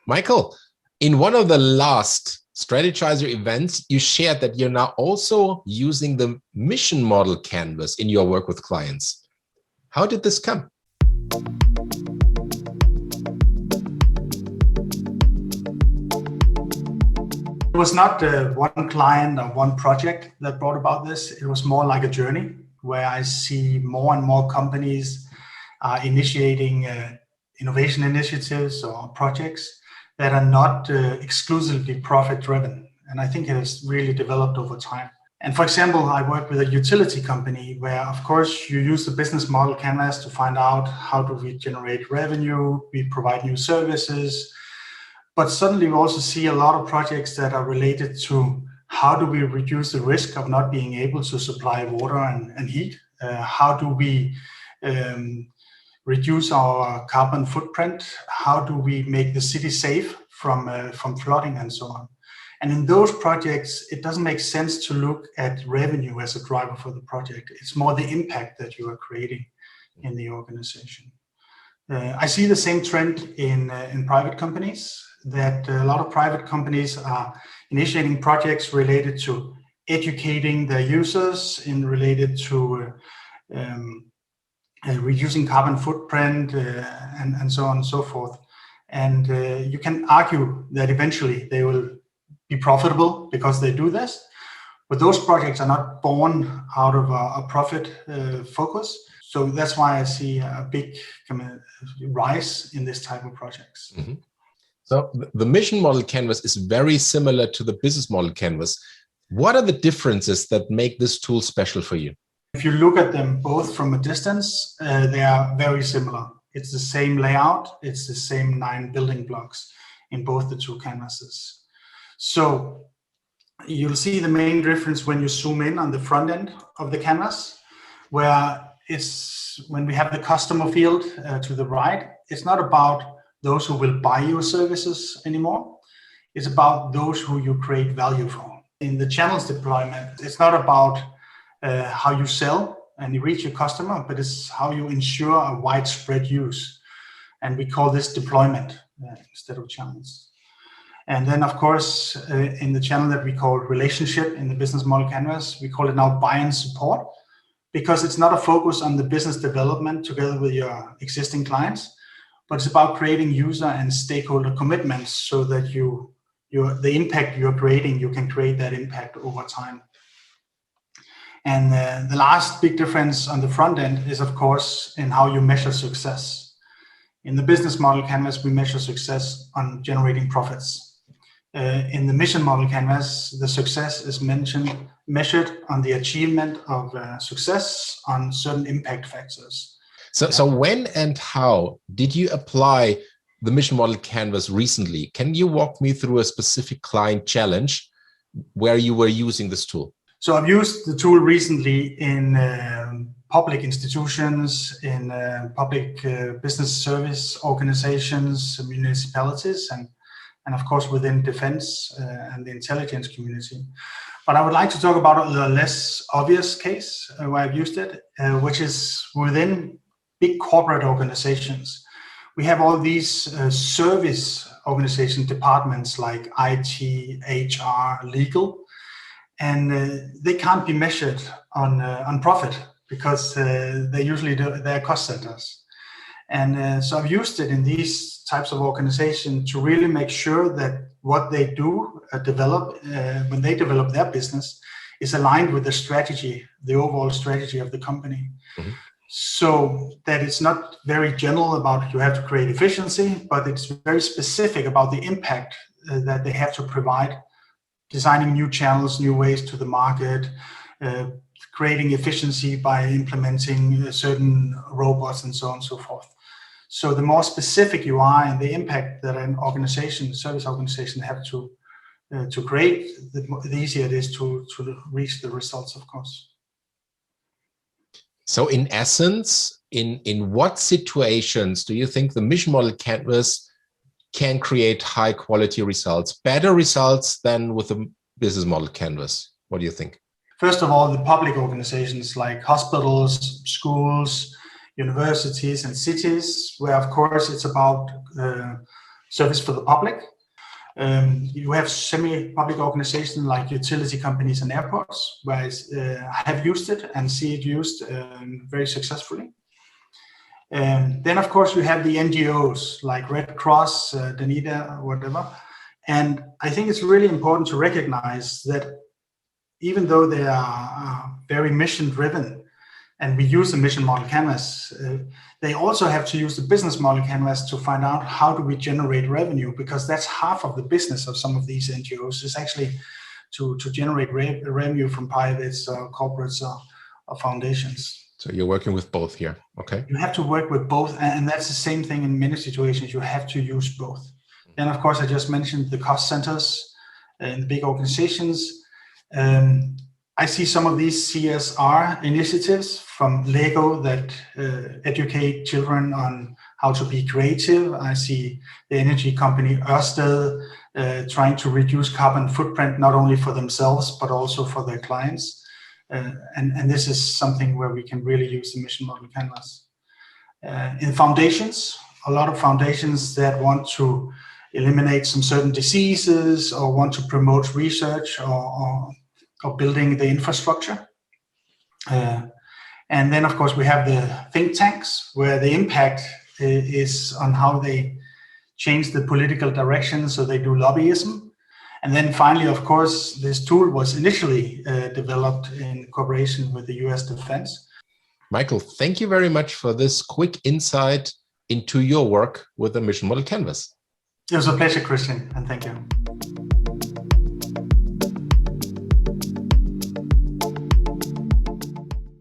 Michael, in one of the last Strategyzer events, you shared that you're now also using the mission model canvas in your work with clients. How did this come? It was not one client or one project that brought about this. It was more like a journey where I see more and more companies initiating innovation initiatives or projects that are not exclusively profit-driven. And I think it has really developed over time. And for example, I work with a utility company where, of course, you use the business model canvas to find out how do we generate revenue, we provide new services. But suddenly we also see a lot of projects that are related to how do we reduce the risk of not being able to supply water and heat? How do we reduce our carbon footprint? How do we make the city safe from flooding and so on? And in those projects, it doesn't make sense to look at revenue as a driver for the project. It's more the impact that you are creating in the organization. I see the same trend in private companies, that a lot of private companies are initiating projects related to educating their users, related to reducing carbon footprint and so on and so forth. And you can argue that eventually they will be profitable because they do this, but those projects are not born out of a profit focus. So that's why I see a big rise in this type of projects. Mm-hmm. So the mission model canvas is very similar to the business model canvas. What are the differences that make this tool special for you? If you look at them both from a distance, they are very similar. It's the same layout. It's the same 9 building blocks in both the two canvases. So you'll see the main difference when you zoom in on the front end of the canvas, where when we have the customer field to the right, it's not about those who will buy your services anymore. It's about those who you create value for. In the channels deployment, it's not about how you sell and you reach your customer, but it's how you ensure a widespread use. And we call this deployment instead of channels. And then, of course, in the channel that we call relationship in the business model canvas, we call it now buy and support, because it's not a focus on the business development together with your existing clients, but it's about creating user and stakeholder commitments so that the impact you're creating, you can create that impact over time. And the last big difference on the front end is, of course, in how you measure success. In the business model canvas, we measure success on generating profits. In the mission model canvas, the success is measured on the achievement of success on certain impact factors. So when and how did you apply the mission model canvas recently? Can you walk me through a specific client challenge where you were using this tool? So I've used the tool recently in public institutions, in public business service organizations, municipalities, and of course within defense and the intelligence community. But I would like to talk about a less obvious case where I've used it, which is within big corporate organizations. We have all these service organization departments like IT, HR, legal, and they can't be measured on profit because they're cost centers. And so I've used it in these types of organizations to really make sure that what they do when they develop their business is aligned with the strategy, the overall strategy of the company. Mm-hmm. So that it's not very general about you have to create efficiency, but it's very specific about the impact that they have to provide, designing new channels, new ways to the market, creating efficiency by implementing certain robots and so on and so forth. So the more specific you are and the impact that an organization, service organization have to create, the easier it is to reach the results, of course. So in essence, in what situations do you think the mission model canvas can create high quality results, better results than with the business model canvas? What do you think? First of all, the public organizations like hospitals, schools, universities and cities, where of course it's about service for the public. You have semi-public organizations like utility companies and airports, where I have used it and see it used very successfully. Then, of course, you have the NGOs like Red Cross, Danida, whatever. And I think it's really important to recognize that even though they are very mission-driven, and we use the mission model canvas, they also have to use the business model canvas to find out how do we generate revenue, because that's half of the business of some of these NGOs is actually to generate revenue from privates or corporates or foundations. So you're working with both here, okay? You have to work with both, and that's the same thing in many situations. You have to use both. Then, of course, I just mentioned the cost centers in the big organizations. I see some of these CSR initiatives from Lego that educate children on how to be creative. I see the energy company Ørsted trying to reduce carbon footprint, not only for themselves, but also for their clients. And this is something where we can really use the mission model canvas. In foundations, a lot of foundations that want to eliminate some certain diseases or want to promote research or building the infrastructure. And then, of course, we have the think tanks, where the impact is on how they change the political direction, so they do lobbyism. And then finally, of course, this tool was initially developed in cooperation with the US Defense. Michael, thank you very much for this quick insight into your work with the Mission Model Canvas. It was a pleasure, Christian, and thank you.